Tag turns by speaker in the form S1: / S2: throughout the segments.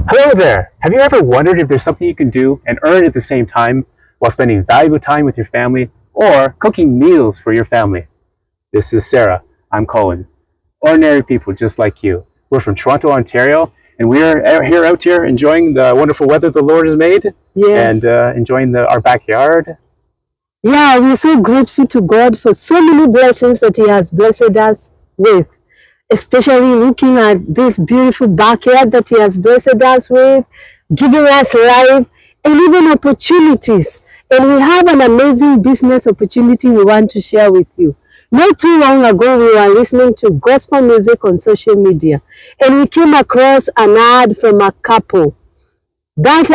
S1: Hello there! Have you ever wondered if there's something you can do and earn at the same time while spending valuable time with your family or cooking meals for your family? This is Sarah. I'm Colin. Ordinary people just like you. We're from Toronto, Ontario, and we're out here enjoying the wonderful weather the Lord has made.
S2: Yes.
S1: And enjoying our backyard.
S2: Yeah, we're so grateful to God for so many blessings that He has blessed us with, especially looking at this beautiful backyard that He has blessed us with, giving us life and even opportunities. And we have an amazing business opportunity we want to share with you. Not too long ago, we were listening to gospel music on social media, and we came across an ad from a couple that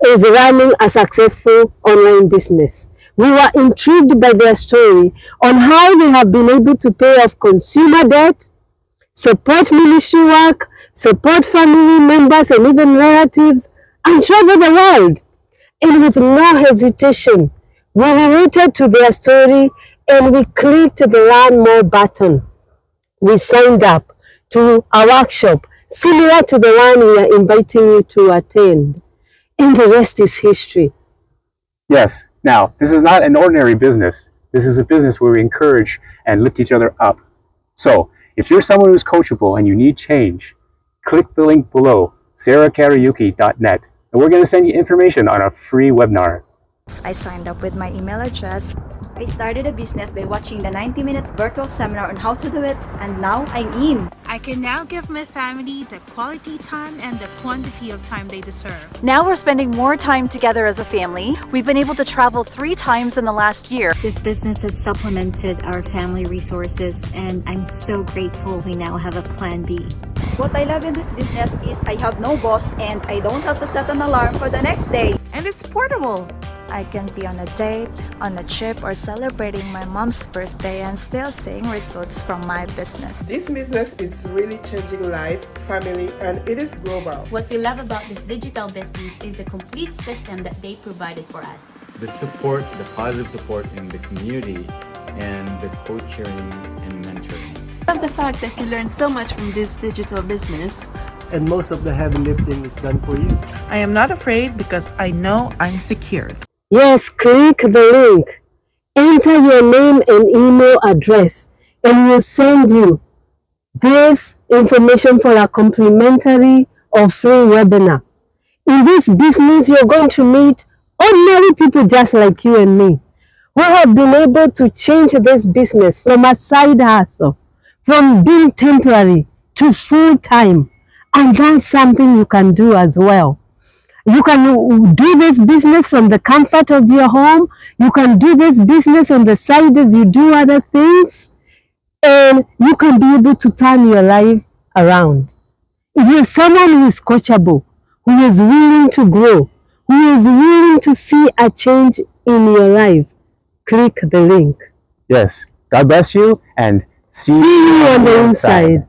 S2: is running a successful online business. We were intrigued by their story on how they have been able to pay off consumer debt, support ministry work, support family members and even relatives, and travel the world. And with no hesitation, we related to their story and we clicked the Learn More button. We signed up to a workshop similar to the one we are inviting you to attend. And the rest is history.
S1: Yes. Now, this is not an ordinary business. This is a business where we encourage and lift each other up. So, if you're someone who's coachable and you need change, click the link below, sarahkariuki.net, and we're going to send you information on a free webinar.
S3: I signed up with my email address.
S4: I started a business by watching the 90-minute virtual seminar on how to do it, and now I'm in.
S5: I can now give my family the quality time and the quantity of time they deserve.
S6: Now we're spending more time together as a family. We've been able to travel 3 times in the last year.
S7: This business has supplemented our family resources, and I'm so grateful we now have a plan B.
S4: What I love in this business is I have no boss and I don't have to set an alarm for the next day.
S8: And it's portable.
S3: I can be on a date, on a trip, or celebrating my mom's birthday and still seeing results from my business.
S9: This business is really changing life, family, and it is global.
S10: What we love about this digital business is the complete system that they provided for us.
S11: The support, the positive support in the community, and the coaching and mentoring.
S12: I love the fact that you learn so much from this digital business.
S13: And most of the heavy lifting is done for you.
S8: I am not afraid because I know I'm secured.
S2: Yes, click the link, enter your name and email address, and we'll send you this information for a complimentary or free webinar. In this business, you're going to meet ordinary people just like you and me, who have been able to change this business from a side hustle, from being temporary to full-time. And that's something you can do as well. You can do this business from the comfort of your home. You can do this business on the side as you do other things. And you can be able to turn your life around. If you're someone who is coachable, who is willing to grow, who is willing to see a change in your life, click the link.
S1: Yes. God bless you, and see
S2: you on the inside.